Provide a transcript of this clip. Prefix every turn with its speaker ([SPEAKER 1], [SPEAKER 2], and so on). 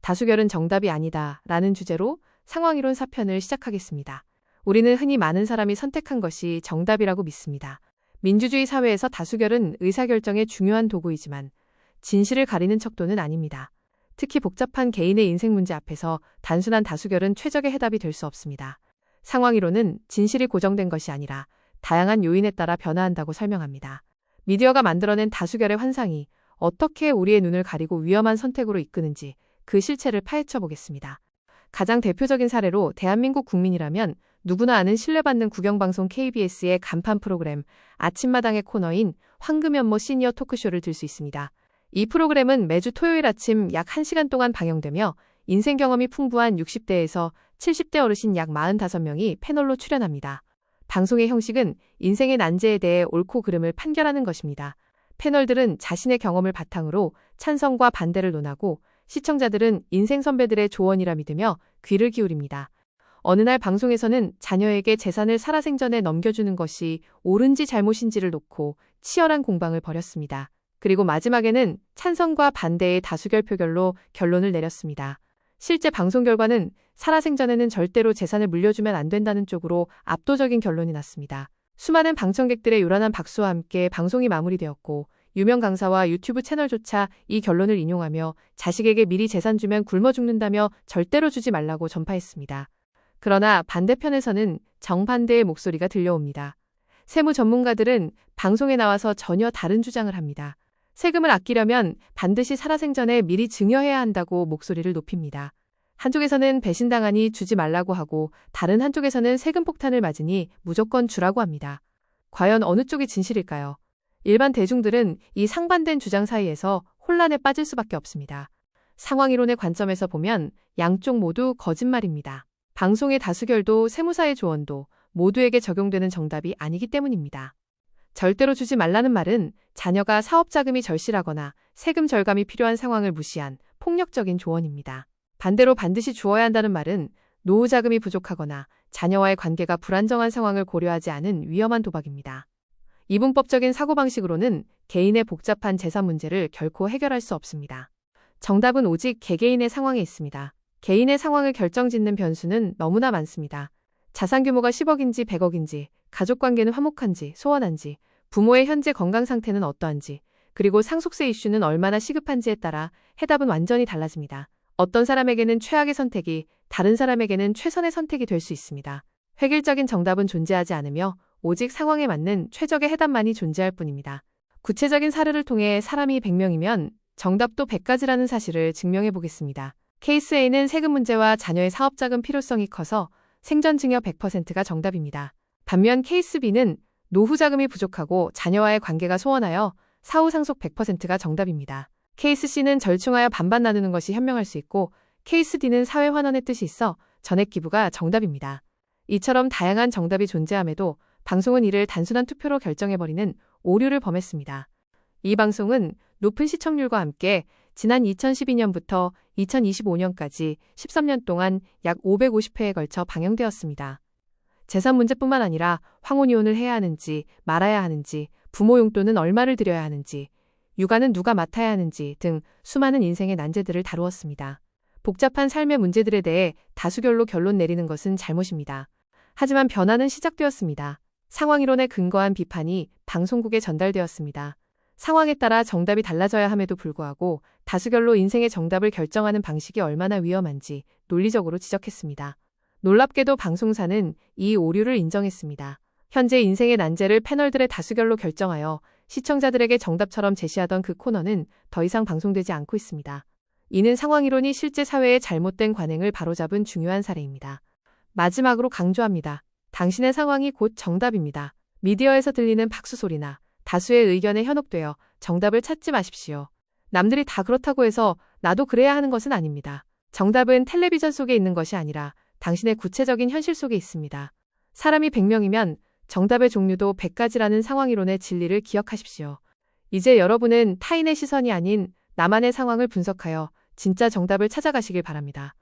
[SPEAKER 1] 다수결은 정답이 아니다 라는 주제로 상황이론 4편을 시작하겠습니다. 우리는 흔히 많은 사람이 선택한 것이 정답이라고 믿습니다. 민주주의 사회에서 다수결은 의사결정의 중요한 도구이지만 진실을 가리는 척도는 아닙니다. 특히 복잡한 개인의 인생 문제 앞에서 단순한 다수결은 최적의 해답이 될 수 없습니다. 상황이론은 진실이 고정된 것이 아니라 다양한 요인에 따라 변화한다고 설명합니다. 미디어가 만들어낸 다수결의 환상이 어떻게 우리의 눈을 가리고 위험한 선택으로 이끄는지 그 실체를 파헤쳐 보겠습니다. 가장 대표적인 사례로 대한민국 국민이라면 누구나 아는 신뢰받는 국영방송 KBS의 간판 프로그램 아침마당의 코너인 황금연모 시니어 토크쇼를 들 수 있습니다. 이 프로그램은 매주 토요일 아침 약 1시간 동안 방영되며 인생 경험이 풍부한 60대에서 70대 어르신 약 45명이 패널로 출연합니다. 방송의 형식은 인생의 난제에 대해 옳고 그름을 판결하는 것입니다. 패널들은 자신의 경험을 바탕으로 찬성과 반대를 논하고 시청자들은 인생 선배들의 조언이라 믿으며 귀를 기울입니다. 어느 날 방송에서는 자녀에게 재산을 살아생전에 넘겨주는 것이 옳은지 잘못인지를 놓고 치열한 공방을 벌였습니다. 그리고 마지막에는 찬성과 반대의 다수결 표결로 결론을 내렸습니다. 실제 방송 결과는 살아생전에는 절대로 재산을 물려주면 안 된다는 쪽으로 압도적인 결론이 났습니다. 수많은 방청객들의 요란한 박수와 함께 방송이 마무리되었고 유명 강사와 유튜브 채널조차 이 결론을 인용하며 자식에게 미리 재산 주면 굶어 죽는다며 절대로 주지 말라고 전파했습니다. 그러나 반대편에서는 정반대의 목소리가 들려옵니다. 세무 전문가들은 방송에 나와서 전혀 다른 주장을 합니다. 세금을 아끼려면 반드시 살아생전에 미리 증여해야 한다고 목소리를 높입니다. 한쪽에서는 배신당하니 주지 말라고 하고 다른 한쪽에서는 세금 폭탄을 맞으니 무조건 주라고 합니다. 과연 어느 쪽이 진실일까요? 일반 대중들은 이 상반된 주장 사이에서 혼란에 빠질 수밖에 없습니다. 상황이론의 관점에서 보면 양쪽 모두 거짓말입니다. 방송의 다수결도 세무사의 조언도 모두에게 적용되는 정답이 아니기 때문입니다. 절대로 주지 말라는 말은 자녀가 사업 자금이 절실하거나 세금 절감이 필요한 상황을 무시한 폭력적인 조언입니다. 반대로 반드시 주어야 한다는 말은 노후 자금이 부족하거나 자녀와의 관계가 불안정한 상황을 고려하지 않은 위험한 도박입니다. 이분법적인 사고방식으로는 개인의 복잡한 재산 문제를 결코 해결할 수 없습니다. 정답은 오직 개개인의 상황에 있습니다. 개인의 상황을 결정짓는 변수는 너무나 많습니다. 자산 규모가 10억인지 100억인지, 가족관계는 화목한지 소원한지, 부모의 현재 건강 상태는 어떠한지, 그리고 상속세 이슈는 얼마나 시급한지에 따라 해답은 완전히 달라집니다. 어떤 사람에게는 최악의 선택이 다른 사람에게는 최선의 선택이 될 수 있습니다. 획일적인 정답은 존재하지 않으며 오직 상황에 맞는 최적의 해답만이 존재할 뿐입니다. 구체적인 사례를 통해 사람이 100명이면 정답도 100가지라는 사실을 증명해 보겠습니다. 케이스 A는 세금 문제와 자녀의 사업자금 필요성이 커서 생전 증여 100%가 정답입니다. 반면 케이스 B는 노후 자금이 부족하고 자녀와의 관계가 소원하여 사후 상속 100%가 정답입니다. 케이스 C는 절충하여 반반 나누는 것이 현명할 수 있고 케이스 D는 사회 환원의 뜻이 있어 전액 기부가 정답입니다. 이처럼 다양한 정답이 존재함에도 방송은 이를 단순한 투표로 결정해버리는 오류를 범했습니다. 이 방송은 높은 시청률과 함께 지난 2012년부터 2025년까지 13년 동안 약 550회에 걸쳐 방영되었습니다. 재산 문제뿐만 아니라 황혼이혼을 해야 하는지 말아야 하는지, 부모 용돈은 얼마를 드려야 하는지, 육아는 누가 맡아야 하는지 등 수많은 인생의 난제들을 다루었습니다. 복잡한 삶의 문제들에 대해 다수결로 결론 내리는 것은 잘못입니다. 하지만 변화는 시작되었습니다. 상황이론에 근거한 비판이 방송국에 전달되었습니다. 상황에 따라 정답이 달라져야 함에도 불구하고 다수결로 인생의 정답을 결정하는 방식이 얼마나 위험한지 논리적으로 지적했습니다. 놀랍게도 방송사는 이 오류를 인정했습니다. 현재 인생의 난제를 패널들의 다수결로 결정하여 시청자들에게 정답처럼 제시하던 그 코너는 더 이상 방송되지 않고 있습니다. 이는 상황이론이 실제 사회의 잘못된 관행을 바로잡은 중요한 사례입니다. 마지막으로 강조합니다. 당신의 상황이 곧 정답입니다. 미디어에서 들리는 박수 소리나 다수의 의견에 현혹되어 정답을 찾지 마십시오. 남들이 다 그렇다고 해서 나도 그래야 하는 것은 아닙니다. 정답은 텔레비전 속에 있는 것이 아니라 당신의 구체적인 현실 속에 있습니다. 사람이 100명이면 정답의 종류도 100가지라는 상황이론의 진리를 기억하십시오. 이제 여러분은 타인의 시선이 아닌 나만의 상황을 분석하여 진짜 정답을 찾아가시길 바랍니다.